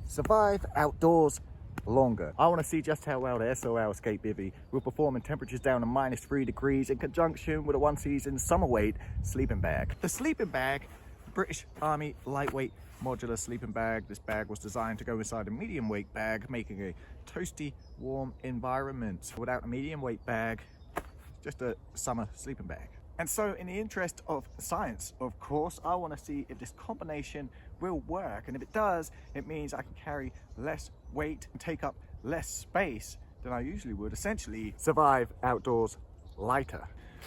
Survive outdoors longer. I want to see just how well the SOL Escape Bivvy will perform in temperatures down to -3 degrees in conjunction with a one season summer weight sleeping bag. The sleeping bag, British Army lightweight modular sleeping bag. This bag was designed to go inside a medium weight bag, making a toasty warm environment. Without a medium weight bag, just a summer sleeping bag. And so in the interest of science, of course, I want to see if this combination will work. And if it does, it means I can carry less weight and take up less space than I usually would. Essentially, survive outdoors lighter.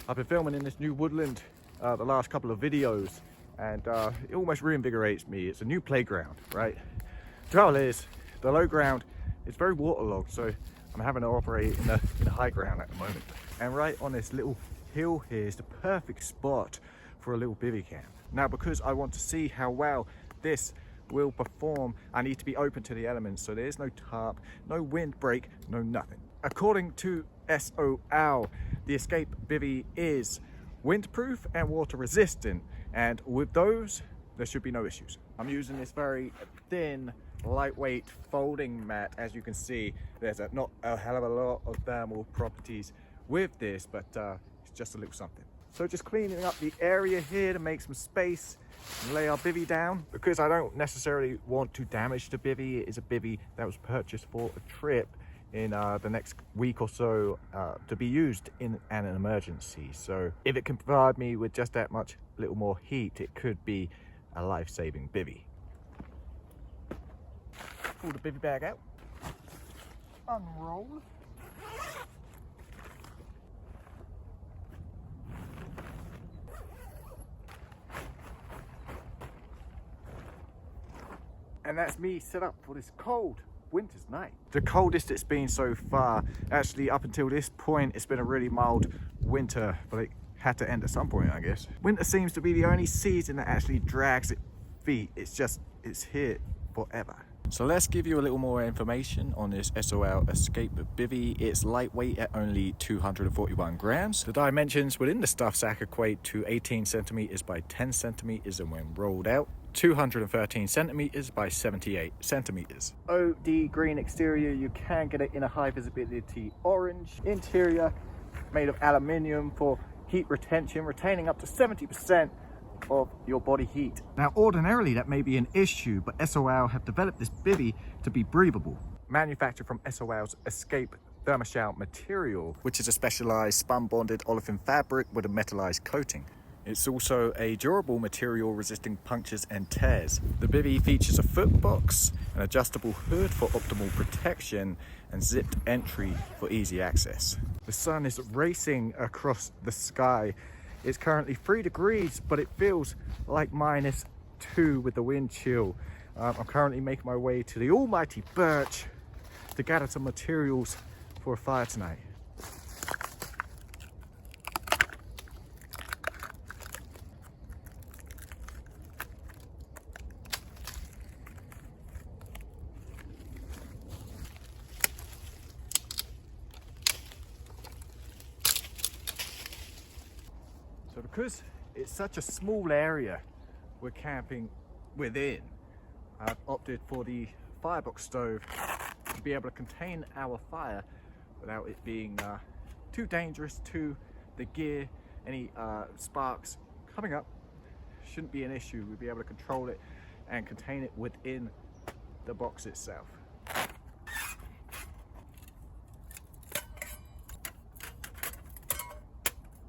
I've been filming in this new woodland the last couple of videos, and it almost reinvigorates me. It's a new playground, right? The trouble is, the low ground is very waterlogged, so I'm having to operate in the high ground at the moment. And right on this little hill here is the perfect spot for a little bivvy camp. Now, because I want to see how well this will perform, I need to be open to the elements, so there's no tarp, no windbreak, no nothing. According to SOL, the Escape Bivvy is windproof and water resistant, and with those there should be no issues. I'm using this very thin, lightweight folding mat. As you can see, there's not a hell of a lot of thermal properties with this, but it's just a little something. So just cleaning up the area here to make some space and lay our bivvy down, because I don't necessarily want to damage the bivvy. It is a bivvy that was purchased for a trip in the next week or so to be used in an emergency. So if it can provide me with just that much little more heat, it could be a life-saving bivvy. Pull the bivvy bag out, unroll. And that's me set up for this cold winter's night. The coldest it's been so far. Actually, up until this point, it's been a really mild winter, but it had to end at some point, I guess. Winter seems to be the only season that actually drags its feet. It's here forever. So let's give you a little more information on this SOL Escape Bivvy. It's lightweight at only 241 grams. The dimensions within the stuff sack equate to 18 centimeters by 10 centimeters, and when rolled out, 213 centimeters by 78 centimeters. OD green exterior, you can get it in a high visibility orange. Interior made of aluminium for heat retention, retaining up to 70% of your body heat. Now, ordinarily that may be an issue, but SOL have developed this bivvy to be breathable. Manufactured from SOL's Escape Thermoshell material, which is a specialized spun bonded olefin fabric with a metallized coating. It's also a durable material resisting punctures and tears. The bivvy features a foot box, an adjustable hood for optimal protection, and zipped entry for easy access. The sun is racing across the sky. It's currently 3 degrees, but it feels like -2 with the wind chill. I'm currently making my way to the almighty birch to gather some materials for a fire tonight. So because it's such a small area we're camping within, I've opted for the firebox stove to be able to contain our fire without it being too dangerous to the gear. Any sparks coming up shouldn't be an issue. We'll be able to control it and contain it within the box itself.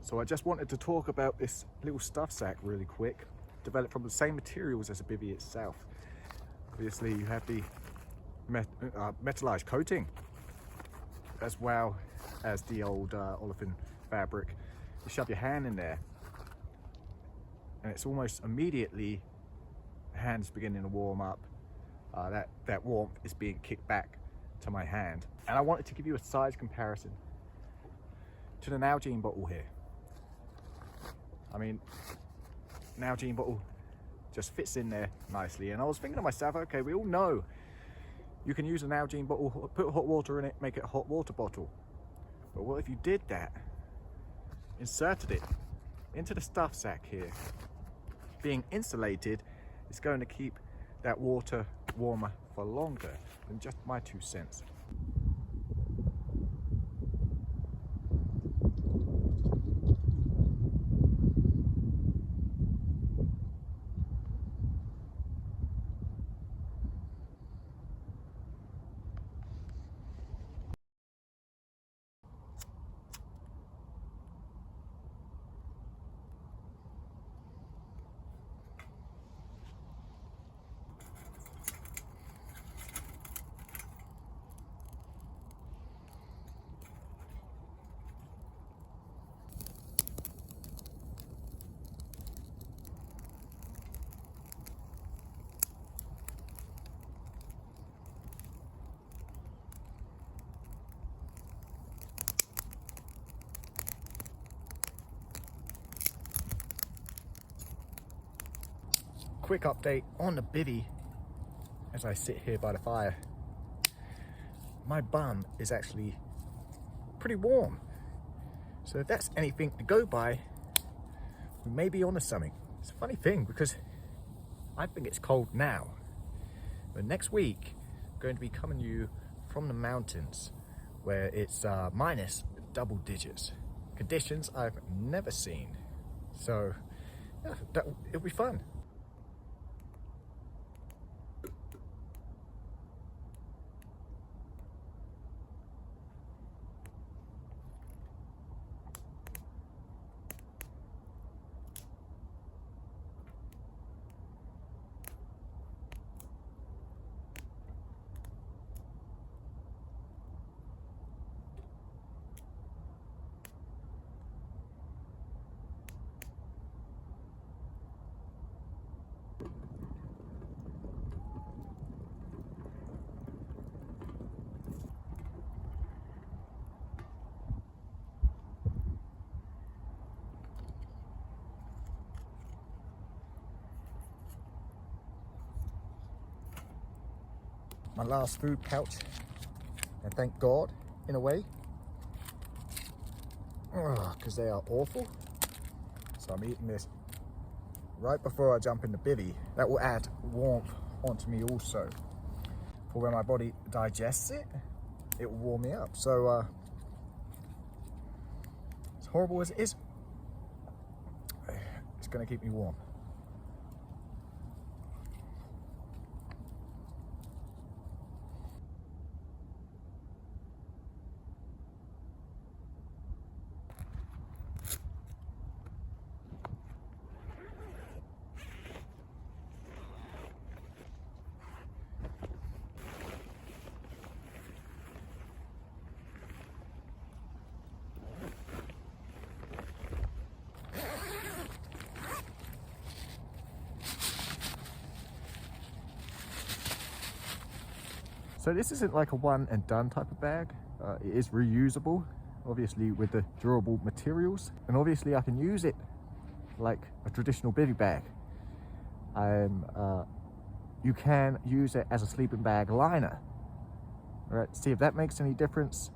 So I just wanted to talk about this little stuff sack really quick, developed from the same materials as a bivvy itself. Obviously you have the metallized coating as well as the old olefin fabric. You shove your hand in there and it's almost immediately, the hand's beginning to warm up. That warmth is being kicked back to my hand. And I wanted to give you a size comparison to the Nalgene bottle here. I mean, Nalgene bottle just fits in there nicely. And I was thinking to myself, okay, we all know you can use a Nalgene bottle, put hot water in it, make it a hot water bottle. But what if you did that, inserted it into the stuff sack here? Being insulated, it's going to keep that water warmer for longer than just my 2 cents. Quick update on the bivvy as I sit here by the fire. My bum is actually pretty warm. So if that's anything to go by, we may be onto something. It's a funny thing because I think it's cold now. But next week, I'm going to be coming to you from the mountains where it's minus double digits. Conditions I've never seen. So yeah, it'll be fun. My last food pouch, and thank God, in a way, because they are awful. So I'm eating this right before I jump in the bivvy. That will add warmth onto me also. For when my body digests it, it will warm me up. So as horrible as it is, it's going to keep me warm. So this isn't like a one and done type of bag. It is reusable, obviously with the durable materials. And obviously I can use it like a traditional bivvy bag. You can use it as a sleeping bag liner. All right, see if that makes any difference.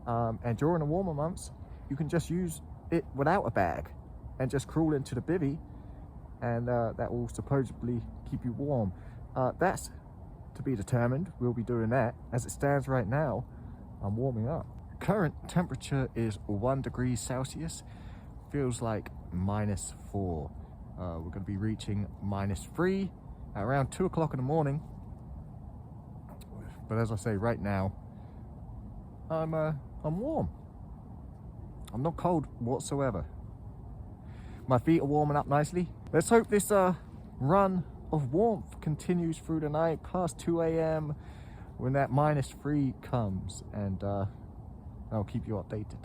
And during the warmer months, you can just use it without a bag and just crawl into the bivvy, and that will supposedly keep you warm. That's to be determined. We'll be doing that. As it stands right now, I'm warming up. Current temperature is 1 degree Celsius. Feels like -4. We're going to be reaching -3 at around 2 o'clock in the morning. But as I say, right now, I'm warm. I'm not cold whatsoever. My feet are warming up nicely. Let's hope this run of warmth continues through the night past 2 a.m. when that -3 comes, and I'll keep you updated.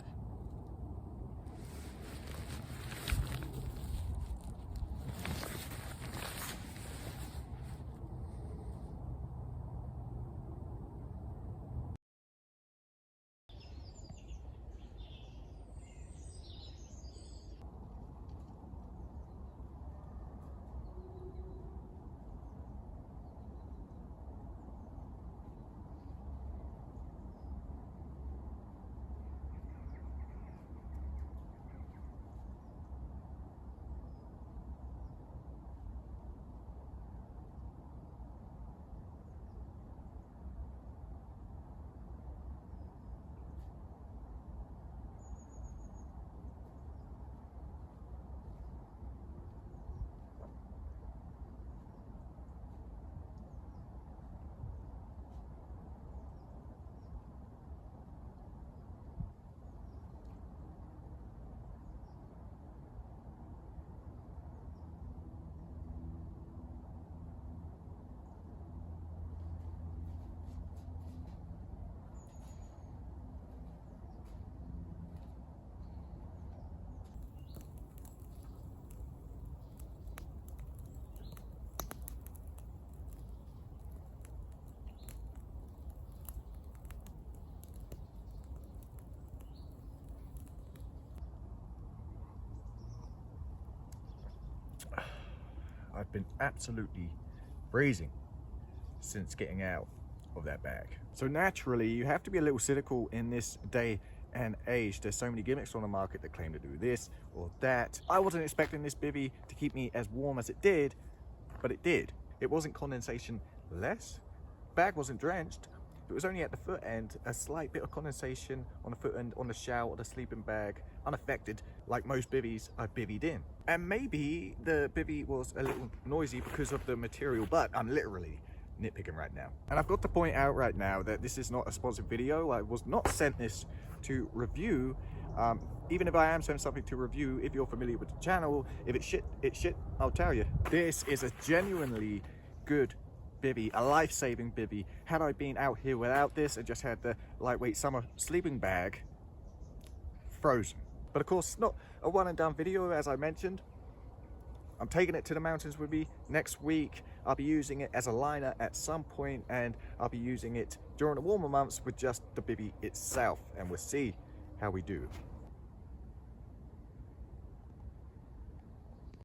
I've been absolutely freezing since getting out of that bag. So naturally, you have to be a little cynical in this day and age. There's so many gimmicks on the market that claim to do this or that. I wasn't expecting this bivvy to keep me as warm as it did, but it did. It wasn't condensation less. Bag wasn't drenched. It was only at the foot end, a slight bit of condensation on the foot end, on the shell or the sleeping bag, unaffected like most bivvies I've bivvied in. And maybe the bivvy was a little noisy because of the material, but I'm literally nitpicking right now. And I've got to point out right now that this is not a sponsored video. I was not sent this to review. Even if I am sent something to review, if you're familiar with the channel, if it's shit, I'll tell you. This is a genuinely good bivvy, a life-saving bivvy. Had I been out here without this and just had the lightweight summer sleeping bag, frozen. But of course, it's not a one and done video, as I mentioned. I'm taking it to the mountains with me next week. I'll be using it as a liner at some point, and I'll be using it during the warmer months with just the bivvy itself, and we'll see how we do.